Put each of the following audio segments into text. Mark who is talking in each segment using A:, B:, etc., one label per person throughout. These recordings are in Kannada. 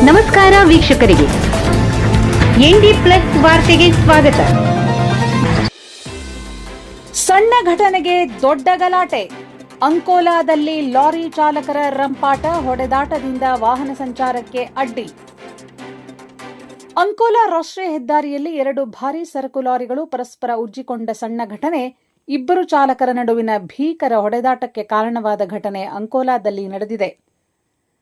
A: ನಮಸ್ಕಾರ ವೀಕ್ಷಕರಿಗೆ, ಎನ್ಡಿ ಪ್ಲಸ್ ವಾರ್ತೆಗೆ ಸ್ವಾಗತ.
B: ಸಣ್ಣ ಘಟನೆಗೆ ದೊಡ್ಡ ಗಲಾಟೆ. ಅಂಕೋಲಾದಲ್ಲಿ ಲಾರಿ ಚಾಲಕರ ರಂಪಾಟ, ಹೊಡೆದಾಟದಿಂದ ವಾಹನ ಸಂಚಾರಕ್ಕೆ ಅಡ್ಡಿ. ಅಂಕೋಲಾ ರಾಷ್ಟ್ರೀಯ ಹೆದ್ದಾರಿಯಲ್ಲಿ ಎರಡು ಭಾರೀ ಸರಕು ಲಾರಿಗಳು ಪರಸ್ಪರ ಉಜ್ಜಿಕೊಂಡ ಸಣ್ಣ ಘಟನೆ, ಇಬ್ಬರು ಚಾಲಕರ ನಡುವಿನ ಭೀಕರ ಹೊಡೆದಾಟಕ್ಕೆ ಕಾರಣವಾದ ಘಟನೆ ಅಂಕೋಲಾದಲ್ಲಿ ನಡೆದಿದೆ.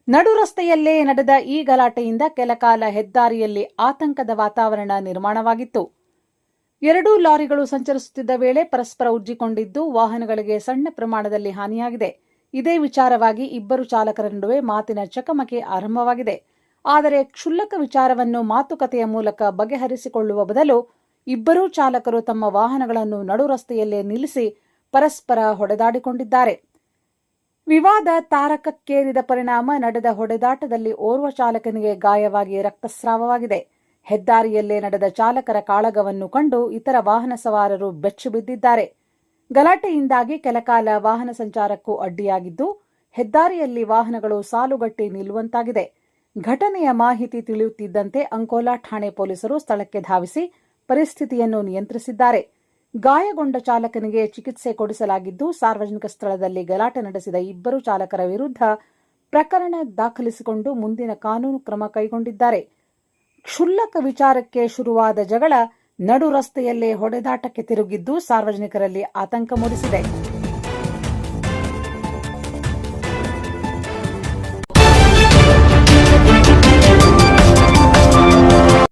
B: ನಡು ರಸ್ತೆಯಲ್ಲೇ ನಡೆದ ಈ ಗಲಾಟೆಯಿಂದ ಕೆಲಕಾಲ ಹೆದ್ದಾರಿಯಲ್ಲಿ ಆತಂಕದ ವಾತಾವರಣ ನಿರ್ಮಾಣವಾಗಿತ್ತು. ಎರಡೂ ಲಾರಿಗಳು ಸಂಚರಿಸುತ್ತಿದ್ದ ವೇಳೆ ಪರಸ್ಪರ ಉಜ್ಜಿಕೊಂಡಿದ್ದು ವಾಹನಗಳಿಗೆ ಸಣ್ಣ ಪ್ರಮಾಣದಲ್ಲಿ ಹಾನಿಯಾಗಿದೆ. ಇದೇ ವಿಚಾರವಾಗಿ ಇಬ್ಬರು ಚಾಲಕರ ನಡುವೆ ಮಾತಿನ ಚಕಮಕಿ ಆರಂಭವಾಗಿದೆ. ಆದರೆ ಕ್ಷುಲ್ಲಕ ವಿಚಾರವನ್ನು ಮಾತುಕತೆಯ ಮೂಲಕ ಬಗೆಹರಿಸಿಕೊಳ್ಳುವ ಬದಲು ಇಬ್ಬರೂ ಚಾಲಕರು ತಮ್ಮ ವಾಹನಗಳನ್ನು ನಡು ರಸ್ತೆಯಲ್ಲೇ ನಿಲ್ಲಿಸಿ ಪರಸ್ಪರ ಹೊಡೆದಾಡಿಕೊಂಡಿದ್ದಾರೆ. ವಿವಾದ ತಾರಕಕ್ಕೇರಿದ ಪರಿಣಾಮ ನಡೆದ ಹೊಡೆದಾಟದಲ್ಲಿ ಓರ್ವ ಚಾಲಕನಿಗೆ ಗಾಯವಾಗಿ ರಕ್ತಸ್ರಾವವಾಗಿದೆ. ಹೆದ್ದಾರಿಯಲ್ಲೇ ನಡೆದ ಚಾಲಕರ ಕಾಳಗವನ್ನು ಕಂಡು ಇತರ ವಾಹನ ಸವಾರರು ಬೆಚ್ಚಿಬಿದ್ದಿದ್ದಾರೆ. ಗಲಾಟೆಯಿಂದಾಗಿ ಕೆಲಕಾಲ ವಾಹನ ಸಂಚಾರಕ್ಕೂ ಅಡ್ಡಿಯಾಗಿದ್ದು, ಹೆದ್ದಾರಿಯಲ್ಲಿ ವಾಹನಗಳು ಸಾಲುಗಟ್ಟಿ ನಿಲ್ಲುವಂತಾಗಿದೆ. ಘಟನೆಯ ಮಾಹಿತಿ ತಿಳಿಯುತ್ತಿದ್ದಂತೆ ಅಂಕೋಲಾ ಠಾಣೆ ಪೊಲೀಸರು ಸ್ಥಳಕ್ಕೆ ಧಾವಿಸಿ ಪರಿಸ್ಥಿತಿಯನ್ನು ನಿಯಂತ್ರಿಸಿದ್ದಾರೆ. ಗಾಯಗೊಂಡ ಚಾಲಕನಿಗೆ ಚಿಕಿತ್ಸೆ ಕೊಡಿಸಲಾಗಿದ್ದು, ಸಾರ್ವಜನಿಕ ಸ್ಥಳದಲ್ಲಿ ಗಲಾಟೆ ನಡೆಸಿದ ಇಬ್ಬರು ಚಾಲಕರ ವಿರುದ್ಧ ಪ್ರಕರಣ ದಾಖಲಿಸಿಕೊಂಡು ಮುಂದಿನ ಕಾನೂನು ಕ್ರಮ ಕೈಗೊಂಡಿದ್ದಾರೆ. ಕ್ಷುಲ್ಲಕ ವಿಚಾರಕ್ಕೆ ಶುರುವಾದ ಜಗಳ ನಡು ರಸ್ತೆಯಲ್ಲೇ ಹೊಡೆದಾಟಕ್ಕೆ ತಿರುಗಿದ್ದು ಸಾರ್ವಜನಿಕರಲ್ಲಿ ಆತಂಕ ಮೂಡಿಸಿದೆ.